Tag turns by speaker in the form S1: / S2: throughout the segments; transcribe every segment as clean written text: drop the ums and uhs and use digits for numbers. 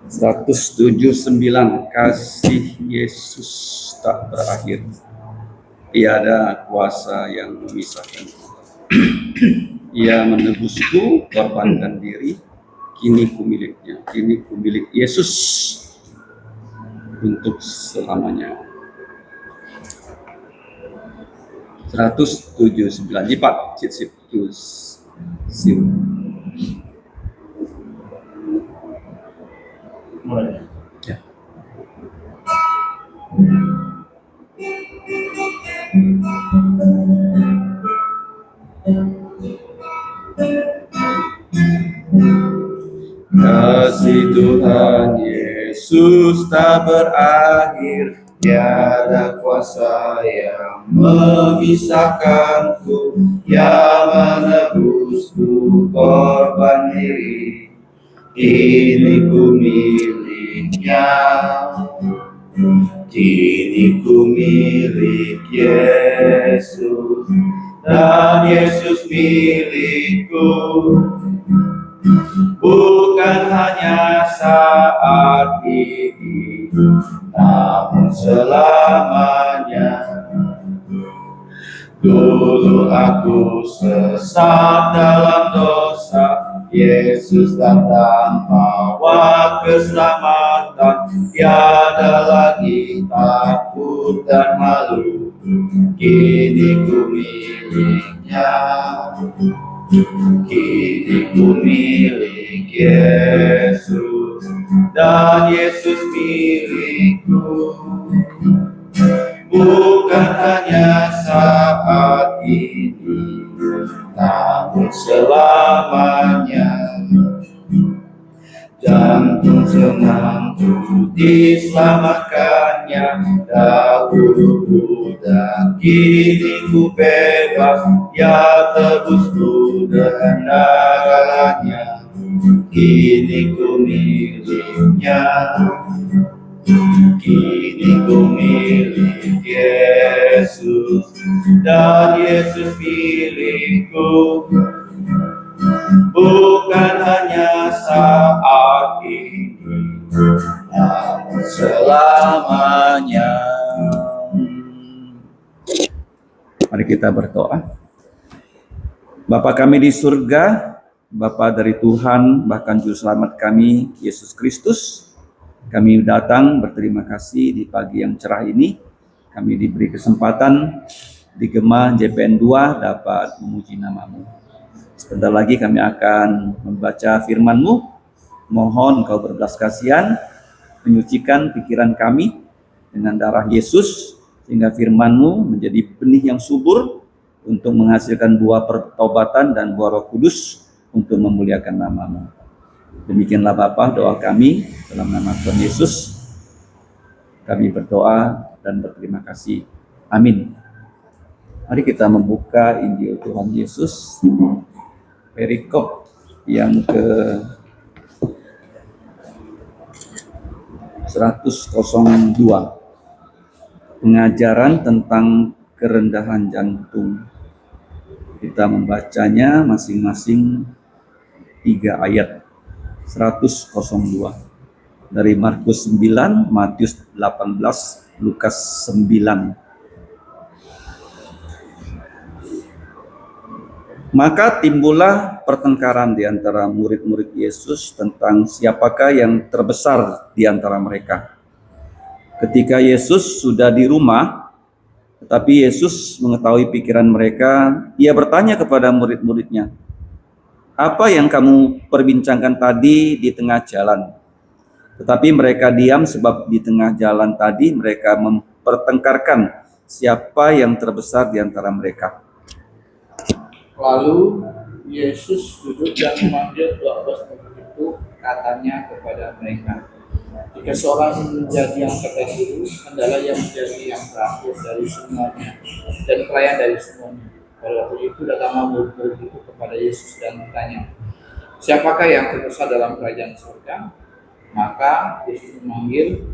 S1: 179. Kasih Yesus tak berakhir. Tiada kuasa yang memisahkan. Ia menebusku, korbankan diri, kini ku miliknya. Kini ku milik Yesus untuk selamanya. 179. Lipat, sip.
S2: Mulai.
S1: Ya. Kasih Tuhan Yesus tak berakhir, tiada kuasa yang memisahkanku, yang menebusku, korban diri, kini ku miliknya, kini ku milik Yesus, dan Yesus milikku. Bukan hanya saat ini, namun selamanya. Dulu aku sesat dalam dosa, Yesus datang bawa keselamatan. Tiada lagi takut dan malu, kini ku miliknya. Kini ku milik Yesus, dan Yesus milikku. Bukan hanya saat ini, namun selamanya. Jantung senangku diselamatkannya, dahulu budak, kini ku bebas, ya tebusku dengan darahnya, kini ku miliknya, kini ku milik Yesus, dan Yesus milikku. Bukan hanya saat ini, namun selamanya. Mari kita berdoa. Bapa kami di surga, Bapa dari Tuhan, bahkan Juru Selamat kami, Yesus Kristus, kami datang berterima kasih di pagi yang cerah ini. Kami diberi kesempatan di Gema JPN 2 dapat memuji nama-Mu. Sebentar lagi kami akan membaca firman-Mu. Mohon Engkau berbelas kasihan, menyucikan pikiran kami dengan darah Yesus, sehingga firman-Mu menjadi benih yang subur untuk menghasilkan buah pertobatan dan buah Roh Kudus untuk memuliakan nama-Mu. Demikianlah Bapa doa kami dalam nama Tuhan Yesus. Kami berdoa dan berterima kasih. Amin. Mari kita membuka Injil Tuhan Yesus. Perikop yang ke 102. Pengajaran tentang kerendahan jantung. Kita membacanya masing-masing 3 ayat. 102. Dari Markus 9, Matius 18, Lukas 9. Maka timbullah pertengkaran di antara murid-murid Yesus tentang siapakah yang terbesar di antara mereka. Ketika Yesus sudah di rumah, tetapi Yesus mengetahui pikiran mereka, ia bertanya kepada murid-muridnya, "Apa yang kamu perbincangkan tadi di tengah jalan?" Tetapi mereka diam sebab di tengah jalan tadi mereka mempertengkarkan siapa yang terbesar di antara mereka.
S2: Lalu Yesus duduk dan memanggil 12 murid itu, katanya kepada mereka, "Jika seorang menjadi yang terdahulu, hendaklah ia menjadi yang terakhir dari semuanya dan pelayan dari semuanya." Pada waktu itu datanglah murid-murid itu kepada Yesus dan bertanya, "Siapakah yang terbesar dalam kerajaan surga?" Maka Yesus memanggil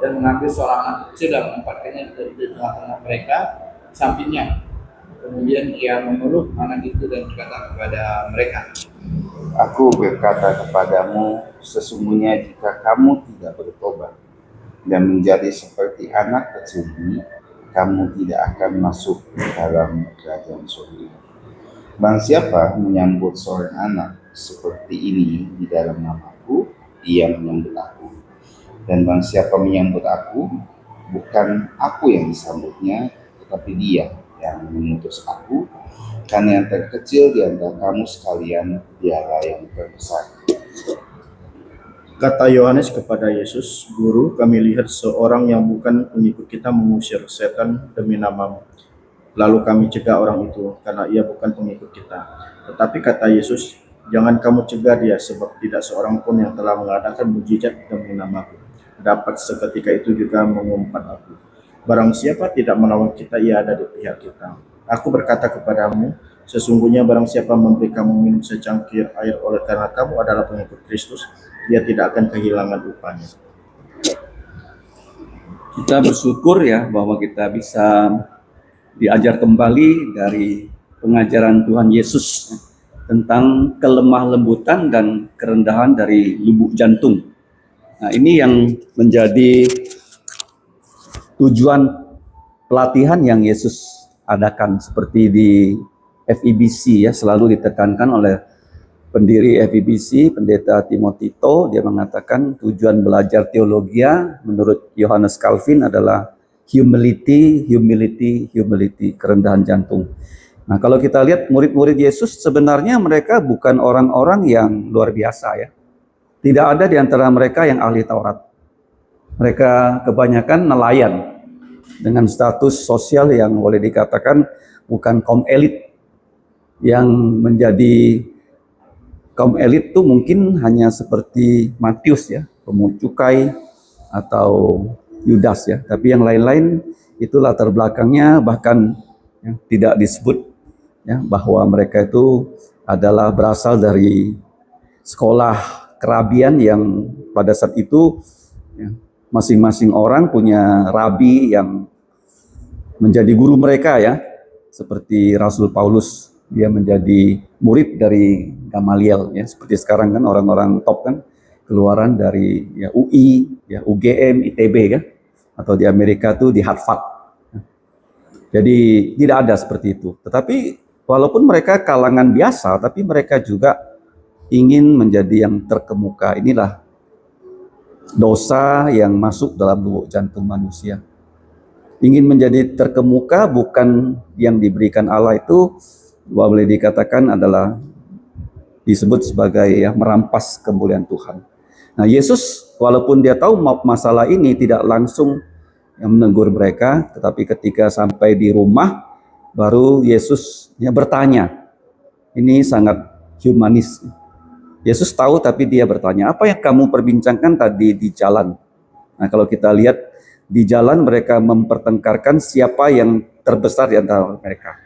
S2: dan mengambil seorang anak kecil dan menempatkannya di tengah-tengah mereka, sampingnya. Kemudian ia memeluk anak itu dan berkata kepada mereka,
S3: Aku berkata kepadamu, sesungguhnya jika kamu tidak bertobat dan menjadi seperti anak kecil ini, kamu tidak akan masuk dalam kerajaan surga. Barang siapa menyambut seorang anak seperti ini di dalam namaku, ia menyambut aku. Dan barang siapa menyambut aku, bukan aku yang disambutnya, tetapi dia yang mengutus aku. Karena yang terkecil di antara kamu sekalian, dialah yang terbesar.
S4: Kata Yohanes kepada Yesus, Guru, kami lihat seorang yang bukan pengikut kita mengusir setan demi namamu. Lalu kami cegah orang itu, karena ia bukan pengikut kita. Tetapi kata Yesus, jangan kamu cegah dia, sebab tidak seorang pun yang telah mengadakan mujizat demi namaku dapat seketika itu juga mengumpat aku. Barang siapa tidak melawan kita, ia ada di pihak kita. Aku berkata kepadamu, sesungguhnya barang siapa memberi kamu minum secangkir air oleh karena kamu adalah pengikut Kristus, dia tidak akan kehilangan upahnya.
S1: Kita bersyukur ya bahwa kita bisa diajar kembali dari pengajaran Tuhan Yesus tentang kelemah lembutan dan kerendahan dari lubuk jantung. Nah, ini yang menjadi tujuan pelatihan yang Yesus adakan, seperti di FEBC ya, selalu ditekankan oleh pendiri FEBC, Pendeta Timotito. Dia mengatakan tujuan belajar teologi menurut Johannes Calvin adalah humility, kerendahan jantung. Nah, kalau kita lihat murid-murid Yesus, sebenarnya mereka bukan orang-orang yang luar biasa ya. Tidak ada di antara mereka yang ahli Taurat. Mereka kebanyakan nelayan dengan status sosial yang boleh dikatakan bukan kaum elit. Yang menjadi kaum elit itu mungkin hanya seperti Matius ya, pemungut cukai, atau Yudas ya. Tapi yang lain-lain itu latar belakangnya bahkan ya, tidak disebut ya, bahwa mereka itu adalah berasal dari sekolah kerabian yang pada saat itu ya, masing-masing orang punya rabi yang menjadi guru mereka ya, seperti Rasul Paulus, dia menjadi murid dari Gamaliel ya, seperti sekarang kan orang-orang top kan keluaran dari ya, UI, ya, UGM, ITB kan, atau di Amerika tuh di Harvard. Jadi tidak ada seperti itu. Tetapi walaupun mereka kalangan biasa, tapi mereka juga ingin menjadi yang terkemuka. Inilah dosa yang masuk dalam lubuk jantung manusia. Ingin menjadi terkemuka, bukan yang diberikan Allah itu boleh dikatakan adalah disebut sebagai ya, merampas kemuliaan Tuhan. Nah, Yesus walaupun dia tahu masalah ini tidak langsung yang menegur mereka, tetapi ketika sampai di rumah baru Yesus ya, bertanya. Ini sangat humanis. Yesus tahu tapi dia bertanya, apa yang kamu perbincangkan tadi di jalan? Nah, kalau kita lihat di jalan mereka mempertengkarkan siapa yang terbesar di antara mereka.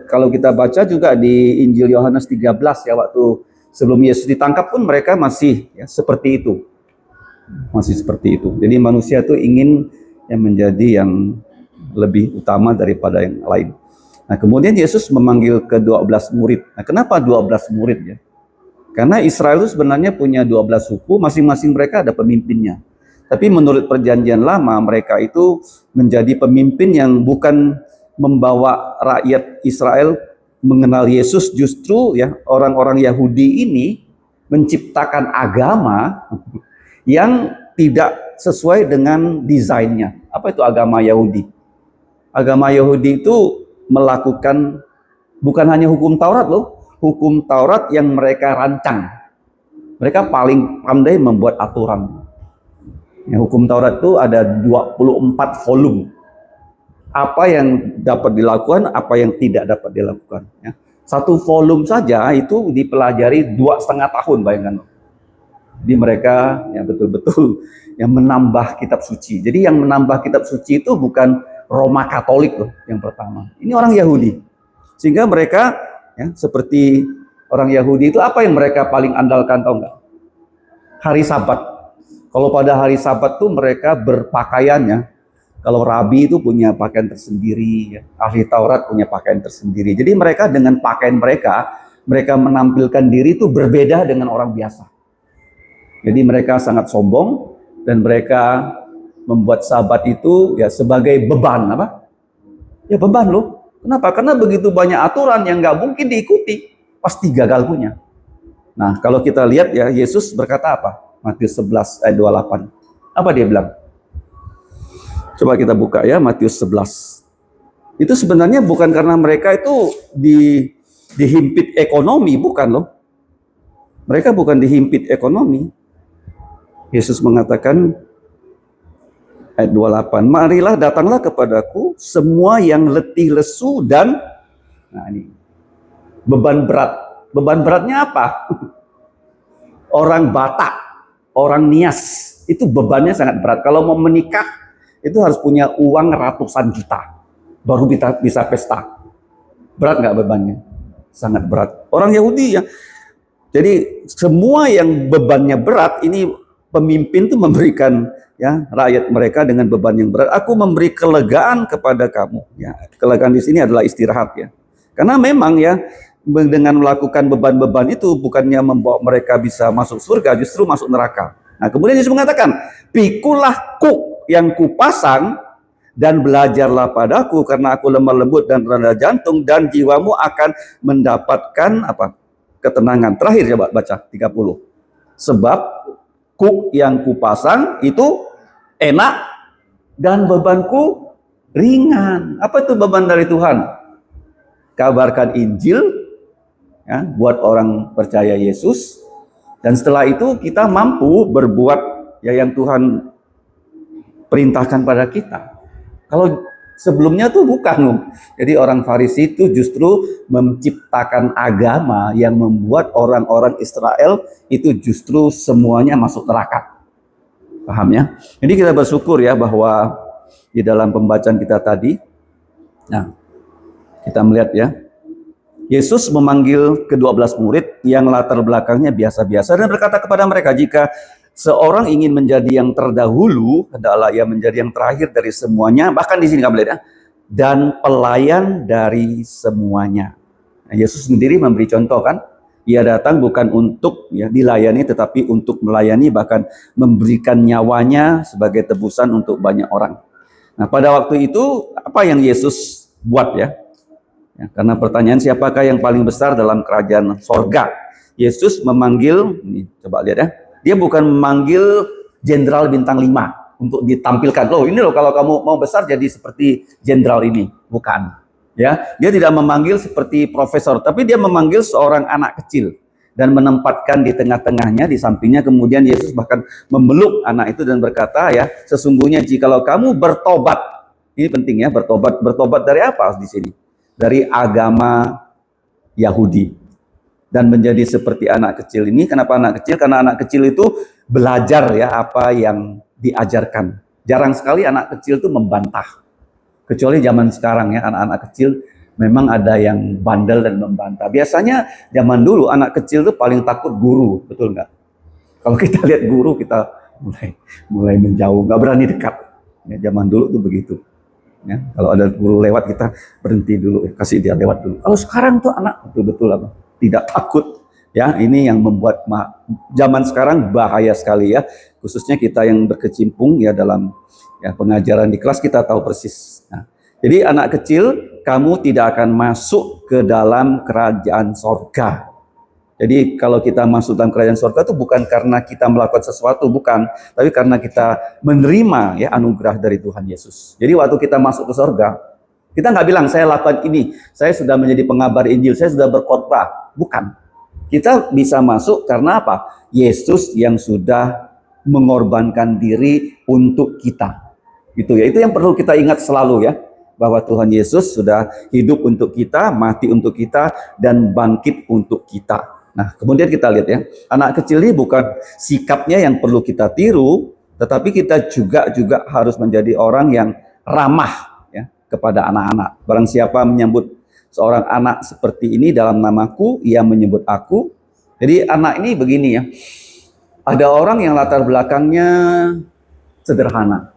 S1: Kalau kita baca juga di Injil Yohanes 13 ya, waktu sebelum Yesus ditangkap pun mereka masih ya, seperti itu. Masih seperti itu. Jadi manusia itu ingin yang menjadi yang lebih utama daripada yang lain. Nah, kemudian Yesus memanggil ke-12 murid. Nah, kenapa 12 murid ya? Karena Israel itu sebenarnya punya 12 suku, masing-masing mereka ada pemimpinnya. Tapi menurut perjanjian lama, mereka itu menjadi pemimpin yang bukan membawa rakyat Israel mengenal Yesus. Justru ya, orang-orang Yahudi ini menciptakan agama yang tidak sesuai dengan desainnya. Apa itu agama Yahudi? Agama Yahudi itu melakukan bukan hanya hukum Taurat loh, hukum Taurat yang mereka rancang. Mereka paling pandai membuat aturan. Ya, hukum Taurat itu ada 24 volume. Apa yang dapat dilakukan, apa yang tidak dapat dilakukan. Ya. Satu volume saja itu dipelajari 2,5 tahun, bayangkan. Jadi mereka ya betul-betul yang menambah kitab suci. Jadi yang menambah kitab suci itu bukan Roma Katolik loh yang pertama. Ini orang Yahudi. Sehingga mereka ya, seperti orang Yahudi itu apa yang mereka paling andalkan, tahu nggak? Hari Sabat. Kalau pada hari Sabat tuh mereka berpakaiannya. Kalau rabi itu punya pakaian tersendiri, ya. Ahli Taurat punya pakaian tersendiri. Jadi mereka dengan pakaian mereka mereka menampilkan diri itu berbeda dengan orang biasa. Jadi mereka sangat sombong dan mereka membuat sabat itu ya sebagai beban apa? Ya beban loh. Kenapa? Karena begitu banyak aturan yang nggak mungkin diikuti, pasti gagal punya. Nah, kalau kita lihat ya, Yesus berkata apa? Matius 11 ayat 28. Apa dia bilang? Coba kita buka ya, Matius 11. Itu sebenarnya bukan karena mereka itu dihimpit ekonomi, bukan loh. Mereka bukan dihimpit ekonomi. Yesus mengatakan ayat 28, marilah datanglah kepadaku semua yang letih lesu dan nah ini beban berat. Beban beratnya apa? Orang Batak, orang Nias, itu bebannya sangat berat. Kalau mau menikah itu harus punya uang ratusan juta baru bisa pesta. Berat nggak bebannya? Sangat berat. Orang Yahudi ya. Jadi semua yang bebannya berat ini pemimpin itu memberikan ya rakyat mereka dengan beban yang berat. Aku memberi kelegaan kepada kamu. Ya, kelegaan di sini adalah istirahat ya. Karena memang ya dengan melakukan beban-beban itu bukannya membawa mereka bisa masuk surga, justru masuk neraka. Nah, kemudian Yesus mengatakan, "Pikulah kuk yang kupasang dan belajarlah padaku karena aku lemah lembut dan rendah jantung dan jiwamu akan mendapatkan apa? Ketenangan." Terakhir coba baca 30. Sebab kuk yang kupasang itu enak dan bebanku ringan. Apa itu beban dari Tuhan? Kabarkan Injil ya, buat orang percaya Yesus, dan setelah itu kita mampu berbuat ya yang Tuhan perintahkan pada kita. Kalau sebelumnya tuh bukan. Jadi orang Farisi itu justru menciptakan agama yang membuat orang-orang Israel itu justru semuanya masuk neraka. Paham ya? Jadi kita bersyukur ya bahwa di dalam pembacaan kita tadi, nah kita melihat ya, Yesus memanggil ke-12 murid yang latar belakangnya biasa-biasa dan berkata kepada mereka, jika seorang ingin menjadi yang terdahulu, hendaklah ia menjadi yang terakhir dari semuanya. Bahkan di sini kamu lihat ya, dan pelayan dari semuanya. Nah, Yesus sendiri memberi contoh kan, ia datang bukan untuk ya dilayani, tetapi untuk melayani, bahkan memberikan nyawanya sebagai tebusan untuk banyak orang. Nah, pada waktu itu apa yang Yesus buat ya? Ya, karena pertanyaan siapakah yang paling besar dalam kerajaan sorga? Yesus memanggil, ini coba lihat ya, dia bukan memanggil jenderal bintang 5 untuk ditampilkan. Loh ini loh kalau kamu mau besar jadi seperti jenderal ini. Bukan. Ya, dia tidak memanggil seperti profesor, tapi dia memanggil seorang anak kecil dan menempatkan di tengah-tengahnya, di sampingnya. Kemudian Yesus bahkan memeluk anak itu dan berkata ya, sesungguhnya jikalau kamu bertobat, ini penting ya, bertobat dari apa di sini? Dari agama Yahudi dan menjadi seperti anak kecil ini. Kenapa anak kecil? Karena anak kecil itu belajar ya apa yang diajarkan. Jarang sekali anak kecil itu membantah. Kecuali zaman sekarang ya, anak-anak kecil memang ada yang bandel dan membantah. Biasanya zaman dulu anak kecil itu paling takut guru, betul nggak? Kalau kita lihat guru kita mulai menjauh, nggak berani dekat. Ya, zaman dulu tuh begitu. Ya, kalau ada guru lewat kita berhenti dulu, kasih dia lewat dulu. Kalau sekarang tuh anak betul-betul apa? Tidak takut. Ya, ini yang membuat zaman sekarang bahaya sekali ya. Khususnya kita yang berkecimpung ya dalam ya pengajaran di kelas, kita tahu persis. Nah, jadi anak kecil, kamu tidak akan masuk ke dalam kerajaan sorga. Jadi kalau kita masuk dalam kerajaan sorga itu bukan karena kita melakukan sesuatu, bukan, tapi karena kita menerima ya anugerah dari Tuhan Yesus. Jadi waktu kita masuk ke sorga, kita nggak bilang saya lakukan ini, saya sudah menjadi pengabar Injil, saya sudah berkhotbah, bukan. Kita bisa masuk karena apa? Yesus yang sudah mengorbankan diri untuk kita. Itu ya, itu yang perlu kita ingat selalu ya, bahwa Tuhan Yesus sudah hidup untuk kita, mati untuk kita, dan bangkit untuk kita. Nah, kemudian kita lihat ya, anak kecil ini bukan sikapnya yang perlu kita tiru, tetapi kita juga harus menjadi orang yang ramah ya kepada anak-anak. Barang siapa menyambut seorang anak seperti ini dalam namaku, ia menyebut aku. Jadi anak ini begini ya, ada orang yang latar belakangnya sederhana.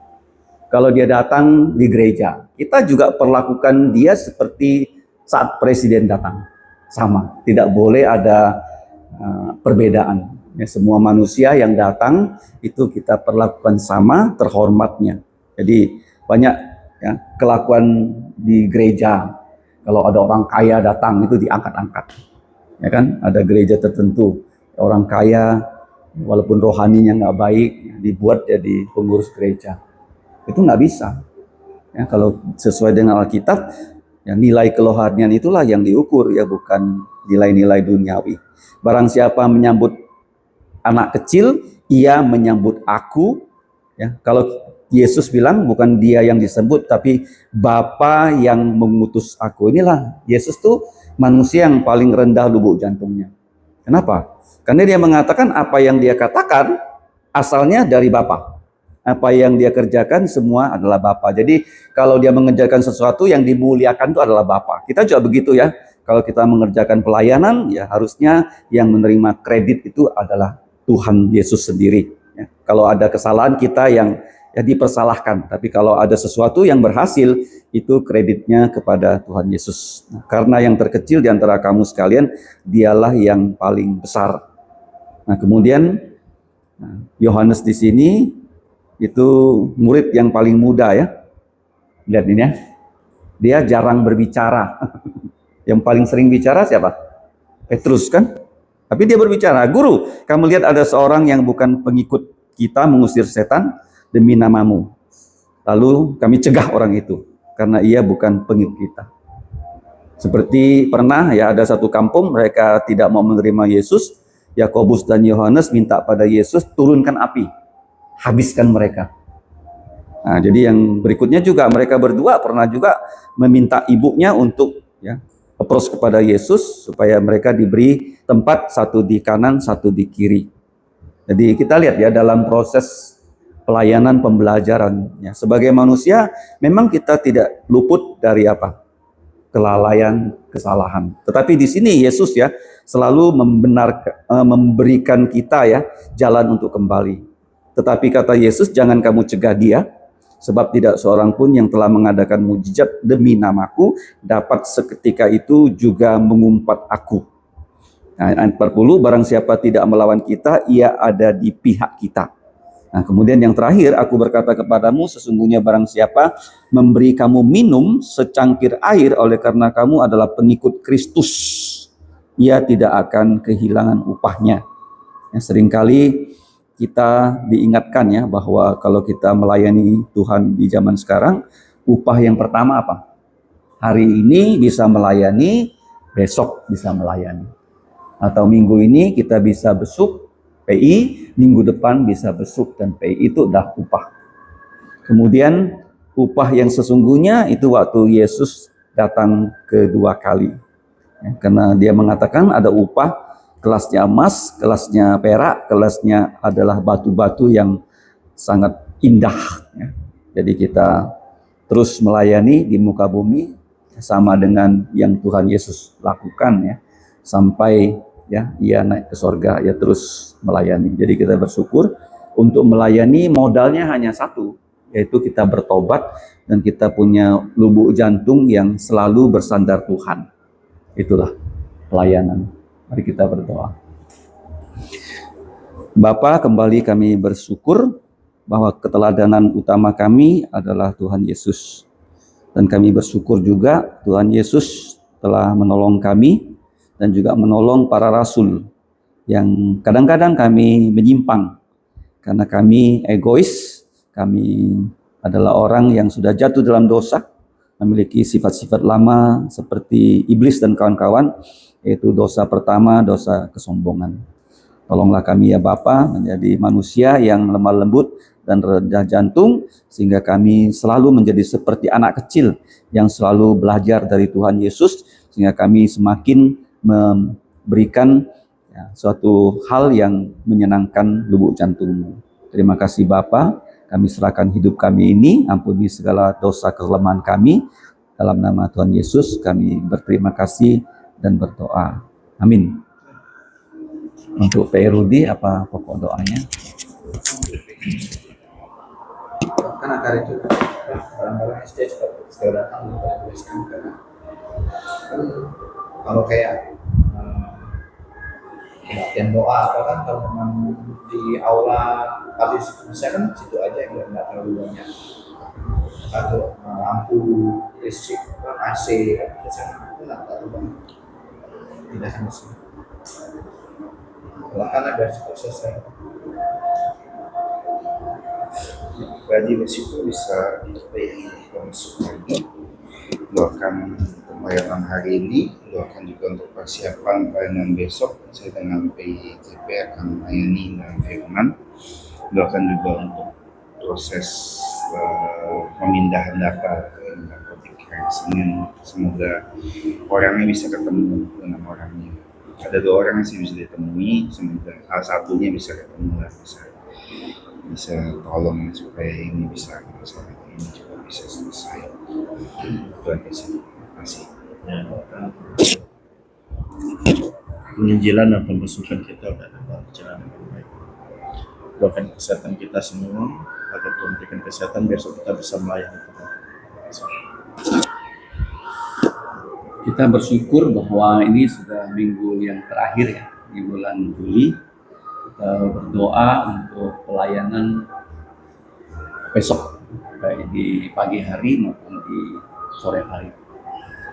S1: Kalau dia datang di gereja, kita juga perlakukan dia seperti saat presiden datang. sama. Tidak boleh ada perbedaan. Ya, semua manusia yang datang itu kita perlakukan sama terhormatnya. Jadi banyak ya, kelakuan di gereja. Kalau ada orang kaya datang itu diangkat-angkat. Ya kan? Ada gereja tertentu orang kaya walaupun rohaninya nggak baik dibuat jadi pengurus gereja. Itu nggak bisa. Ya, kalau sesuai dengan Alkitab, ya, nilai kerohanian itulah yang diukur, ya bukan nilai-nilai duniawi. Barang siapa menyambut anak kecil, ia menyambut aku. Ya, kalau Yesus bilang bukan dia yang disebut, tapi Bapa yang mengutus aku. Inilah Yesus tuh manusia yang paling rendah lubuk jantungnya. Kenapa? Karena dia mengatakan apa yang dia katakan asalnya dari Bapa. Apa yang dia kerjakan semua adalah Bapa. Jadi kalau dia mengerjakan sesuatu yang dimuliakan itu adalah Bapa. Kita juga begitu ya. Kalau kita mengerjakan pelayanan, ya harusnya yang menerima kredit itu adalah Tuhan Yesus sendiri. Ya, kalau ada kesalahan kita yang ya dipersalahkan. Tapi kalau ada sesuatu yang berhasil, itu kreditnya kepada Tuhan Yesus. Nah, karena yang terkecil di antara kamu sekalian, dialah yang paling besar. Nah, kemudian Yohanes di sini itu murid yang paling muda ya. Lihat ini ya. Dia jarang berbicara. Yang paling sering bicara siapa? Petrus kan? Tapi dia berbicara, "Guru, kamu lihat ada seorang yang bukan pengikut kita mengusir setan demi namamu. Lalu kami cegah orang itu karena ia bukan pengikut kita." Seperti pernah ya ada satu kampung mereka tidak mau menerima Yesus. Yakobus dan Yohanes minta pada Yesus turunkan api. Habiskan mereka. Nah, jadi yang berikutnya juga mereka berdua pernah juga meminta ibunya untuk ya approach kepada Yesus supaya mereka diberi tempat, satu di kanan, satu di kiri. Jadi kita lihat ya dalam proses pelayanan pembelajaran ya, sebagai manusia memang kita tidak luput dari apa? Kelalaian, kesalahan. Tetapi di sini Yesus ya selalu memberikan kita ya jalan untuk kembali. Tetapi kata Yesus, jangan kamu cegah dia, sebab tidak seorang pun yang telah mengadakan mujizat demi namaku dapat seketika itu juga mengumpat aku. Nah, ayat 40, barang siapa tidak melawan kita, ia ada di pihak kita. Nah, kemudian yang terakhir, aku berkata kepadamu, sesungguhnya barang siapa memberi kamu minum secangkir air oleh karena kamu adalah pengikut Kristus, ia tidak akan kehilangan upahnya. Ya, seringkali kita diingatkan ya bahwa kalau kita melayani Tuhan di zaman sekarang, upah yang pertama apa? Hari ini bisa melayani, besok bisa melayani. Atau minggu ini kita bisa besuk PI, minggu depan bisa besuk dan PI, itu udah upah. Kemudian upah yang sesungguhnya itu waktu Yesus datang kedua kali. Ya, karena dia mengatakan ada upah kelasnya emas, kelasnya perak, kelasnya adalah batu-batu yang sangat indah. Ya. Jadi kita terus melayani di muka bumi sama dengan yang Tuhan Yesus lakukan ya, sampai ya ia naik ke sorga, ya terus melayani. Jadi kita bersyukur untuk melayani modalnya hanya satu, yaitu kita bertobat dan kita punya lubuk jantung yang selalu bersandar Tuhan. Itulah pelayanan. Mari kita berdoa. Bapa, kembali kami bersyukur bahwa keteladanan utama kami adalah Tuhan Yesus. Dan kami bersyukur juga Tuhan Yesus telah menolong kami dan juga menolong para rasul yang kadang-kadang kami menyimpang karena kami egois, kami adalah orang yang sudah jatuh dalam dosa, memiliki sifat-sifat lama seperti iblis dan kawan-kawan, yaitu dosa pertama, dosa kesombongan. Tolonglah kami ya Bapa menjadi manusia yang lemah lembut dan rendah jantung, sehingga kami selalu menjadi seperti anak kecil yang selalu belajar dari Tuhan Yesus, sehingga kami semakin memberikan ya, suatu hal yang menyenangkan lubuk jantung-Mu. Terima kasih Bapa, kami serahkan hidup kami ini, ampuni segala dosa kelemahan kami. Dalam nama Tuhan Yesus kami berterima kasih dan berdoa. Amin. Untuk Pak Rudi, apa pokok doanya?
S2: Kan akar itu barang-barang SD segala datang kepada tuliskan karena kalau kayak latihan doa atau kan kalau memang di aula habis saya kan situ aja yang nggak terlalu banyak atau lampu listrik AC kan biasanya itu nggak terlalu banyak tidak sama sih kalau kan ada selesai
S3: Berarti besok bisa masuk lagi. Doakan pembayaran hari ini, doakan juga untuk persiapan pelayanan besok. Saya dengan PJP akan melayani dengan firman. Doakan juga untuk proses pemindahan data ke narkotik hari Senin. Semoga orangnya bisa ketemu dengan orangnya. Ada 2 orang yang sih bisa ditemui, semoga salah satunya bisa ketemu lah, bisa tolong supaya ini bisa masalah ini juga bisa selesai. Itu aja sih. Terima kasih.
S4: Penginjilan dan pembesukan kita dalam berjalan dengan baik. Doakan kesehatan kita semua agar Tuhan berikan kesehatan besok kita bisa melayani Tuhan.
S1: Kita bersyukur bahwa ini sudah minggu yang terakhir ya di bulan Juli. Kita berdoa untuk pelayanan besok baik di pagi hari maupun di sore hari.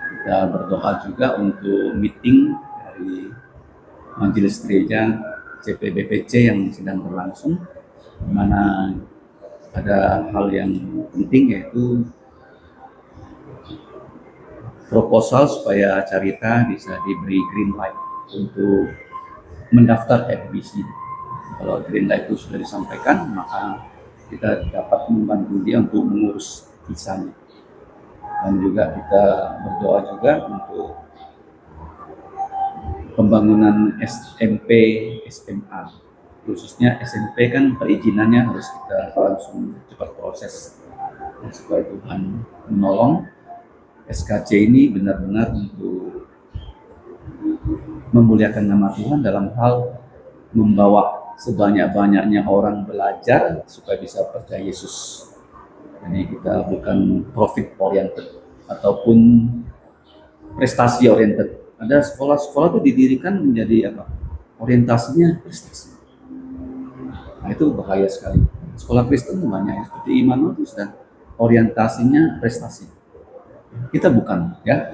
S1: Kita berdoa juga untuk meeting dari Majelis Gereja CPBPC yang sedang berlangsung, di mana ada hal yang penting yaitu proposal supaya Carita bisa diberi green light untuk mendaftar FBC. Kalau green light itu sudah disampaikan, maka kita dapat membantu dia untuk mengurus visanya. Dan juga kita berdoa juga untuk pembangunan SMP, SMA. Khususnya SMP kan perizinannya harus kita langsung cepat proses. Dan supaya Tuhan menolong SKC ini benar-benar untuk memuliakan nama Tuhan dalam hal membawa sebanyak-banyaknya orang belajar supaya bisa percaya Yesus. Jadi kita bukan profit oriented ataupun prestasi oriented. Ada sekolah-sekolah itu didirikan menjadi apa? Orientasinya prestasi. Nah itu bahaya sekali. Sekolah Kristen banyak seperti Immanuel itu sudah orientasinya prestasi. Kita bukan, ya.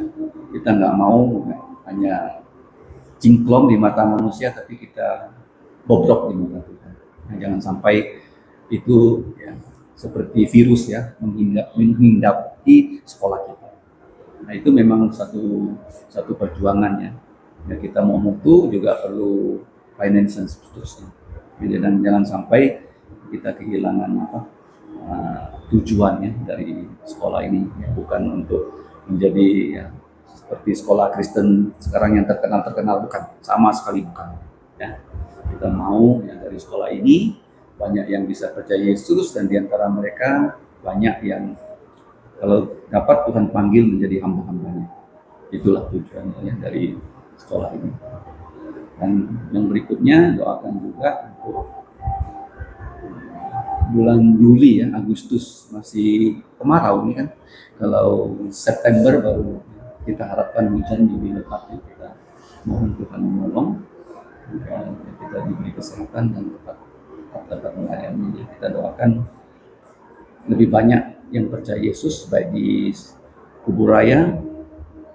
S1: Kita nggak mau hanya cingklong di mata manusia, tapi kita bobrok di mata Tuhan. Nah, jangan sampai itu ya, seperti virus ya menghinggapi sekolah kita. Nah itu memang satu perjuangan ya. Ya kita mau mutu juga perlu finance dan seterusnya. Jadi, dan jangan sampai kita kehilangan tujuannya dari sekolah ini ya, bukan untuk menjadi ya, seperti sekolah Kristen sekarang yang terkenal bukan, sama sekali bukan ya. Kita mau yang dari sekolah ini banyak yang bisa percaya Yesus dan diantara mereka banyak yang kalau dapat Tuhan panggil menjadi hamba-hambanya. Itulah tujuannya dari sekolah ini. Dan yang berikutnya doakan juga untuk bulan Juli ya, Agustus masih kemarau nih kan. Kalau September baru kita harapkan hujan lebih lebat ya. Kita mohon Tuhan menolong kita diberi kesehatan dan dapat melayani. Kita doakan lebih banyak yang percaya Yesus baik di Kuburaya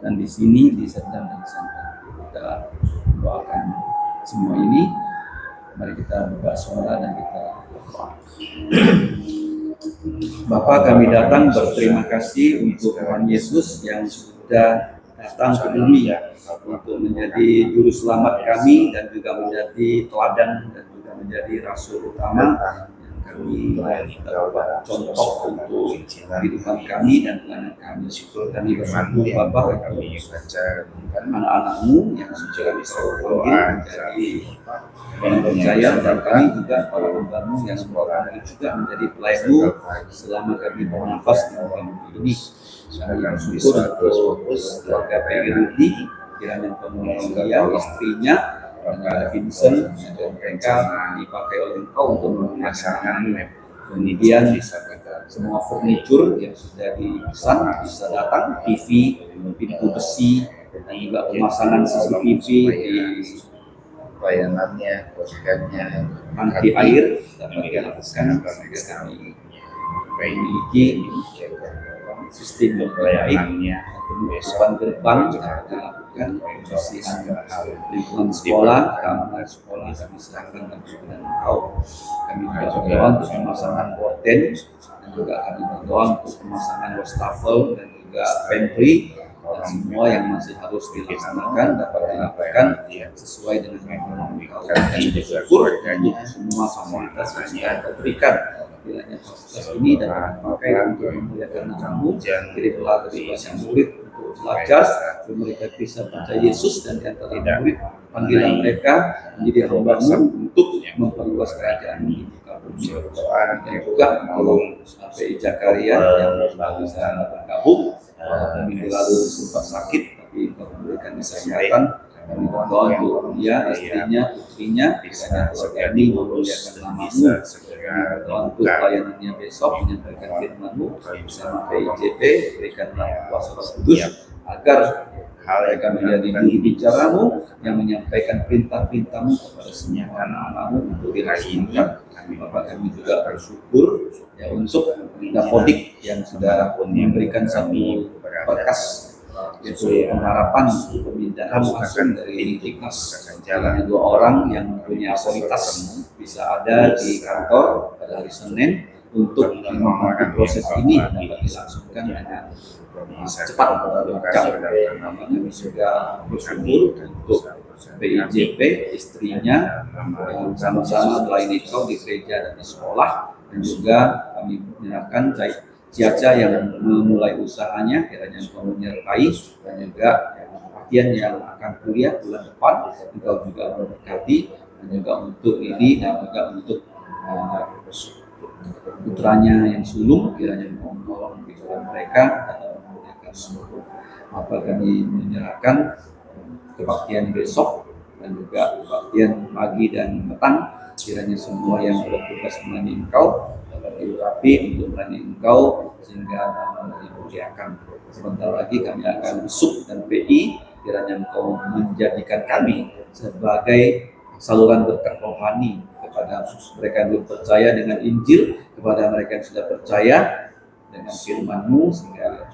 S1: dan di sini di Serdang dan Santan. Kita doakan semua ini. Mari kita buka suara dan kita berdoa. Bapa, kami datang berterima kasih untuk Tuhan Yesus yang sudah datang ke bumi untuk menjadi juru selamat kami dan juga menjadi teladan dan juga menjadi rasul utama yang kami dapat contoh untuk kehidupan kami dan pelayanan kami. Kami bersyukur Bapa kami anak-anakmu yang sudah bisa menjadi orang percaya dan kami juga para hambamu yang semoga juga menjadi pelayanmu selama kami bernafas di bumi ini. Kami bersyukur untuk keluarga Peggy, kiranya penolong dia, istrinya, dan Vincent, dan mereka dipakai oleh Engkau untuk melaksanakan. Kemudian semua furniture yang sudah dipesan bisa datang, TV, pintu besi, dan juga pemasangan CCTV di
S3: pelayanannya, keberkahannya,
S1: tangki air dapat dilakukan sehingga kami memiliki sistem yang baik,
S3: pelayanannya
S1: penutupan gerbang dapat dilakukan, pembersihan lingkungan sekolah, keamanan sekolah kami serahkan dan Engkau. Kami juga berdoa untuk pemasangan gorden dan juga kami berdoa untuk pemasangan wastafel dan juga pantry dan semua yang masih harus dilaksanakan dapat dilakukan sesuai dengan ekonomi Engkau. Kami bersyukur untuk semua fasilitas yang sudah Engkau berikan. Kiranya fasilitas ini dapat dipakai untuk memuliakan nama-Mu, kirimlah kepada murid untuk belajar, supaya mereka bisa percaya Yesus dan di antara murid panggilan mereka menjadi hamba-Mu untuk memperluas kerajaan-Mu di muka bumi. Dan juga kalau PI Jakaria yang bisa bergabung, minggu lalu sempat sakit tapi Engkau memberikan kesehatan. Kami berdoa untuk dia, istrinya, putrinya, kiranya keluarga ini memuliakan nama-Mu. Kami berdoa untuk pelayanannya besok, menyampaikan firman-Mu bersama PIJP, berikanlah kuasa Roh Kudus agar mereka menjadi juru bicara-Mu yang menyampaikan perintah-perintah-Mu kepada semua anak-anak-Mu untuk dilaksanakan. Bapak kami juga bersyukur ya untuk Dapodik yang sudah memberikan satu berkas yaitu pengharapan pemindahan langsung dari Dignas. Hanya 2 orang yang punya otoritas bisa ada di kantor pada hari Senin untuk membantu proses ini dapat dilangsungkan dengan cepat dan lancar. Kami juga bersyukur untuk PIJP, istrinya yang sama-sama melayani Engkau di gereja dan di sekolah, dan juga kami menyerahkan Ciaca yang memulai usahanya, kiranya Engkau menyertai, dan juga Artian yang akan kuliah bulan depan, Engkau juga memberkati, dan juga untuk ini dan juga untuk putranya yang sulung, kiranya Engkau menolong kehidupan mereka dan memuliakan seluruh. Maka kami menyerahkan kebaktian besok dan juga kebaktian pagi dan petang, kiranya semua yang bertugas melayani Engkau dapat diurapi untuk melayani Engkau sehingga nama-Mu dimuliakan. Sebentar lagi kami akan masuk dan PI, kiranya Engkau menjadikan kami sebagai saluran berkat rohani kepada mereka yang belum percaya dengan Injil, kepada mereka yang sudah percaya dengan firman-Mu, sehingga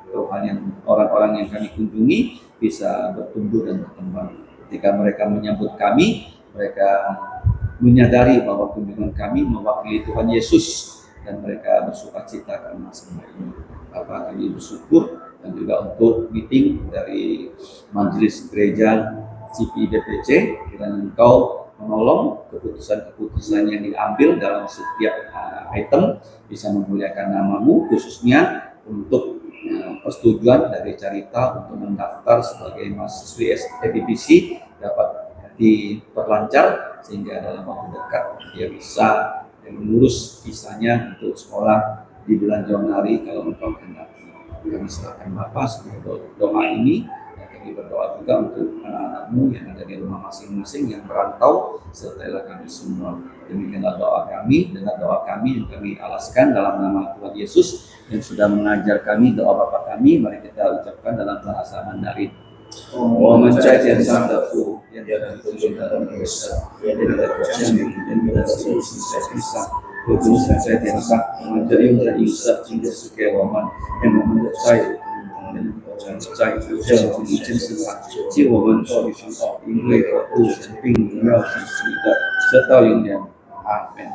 S1: kerohanian orang-orang yang kami kunjungi bisa bertumbuh dan berkembang. Ketika mereka menyambut kami, mereka menyadari bahwa kunjungan kami mewakili Tuhan Yesus dan mereka bersuka cita karena semua ini. Bapak kami bersyukur, dan juga untuk meeting dari Majelis Gereja CPDPC, kiranya Engkau menolong keputusan-keputusan yang diambil dalam setiap item bisa memuliakan nama-Mu, khususnya untuk persetujuan dari Carita untuk mendaftar sebagai mahasiswi FEBC dapat diperlancar sehingga dalam waktu dekat dia bisa mengurus visanya untuk sekolah di bulan Januari kalau Engkau kehendaki. Kami serahkan Bapa sebagai doa ini, dan kami berdoa juga untuk anak-anak-Mu yang ada di rumah masing-masing yang merantau, sertailah kami semua. Demikianlah doa kami, dengan doa kami yang kami alaskan dalam nama Tuhan Yesus yang sudah mengajar kami doa Bapa kami. Mari kita ucapkan dalam bahasa Mandarin. 我们在天上的父，愿你的父尊的名圣，愿你的国降临，愿你的旨意行在地上，如同行在天上。我们的用的饮食，今日赐给我们，愿我们的债务我们在不叫我们见识上，救我们脱离凶恶，因为国度、权柄、荣耀是你的，直到永远。阿门。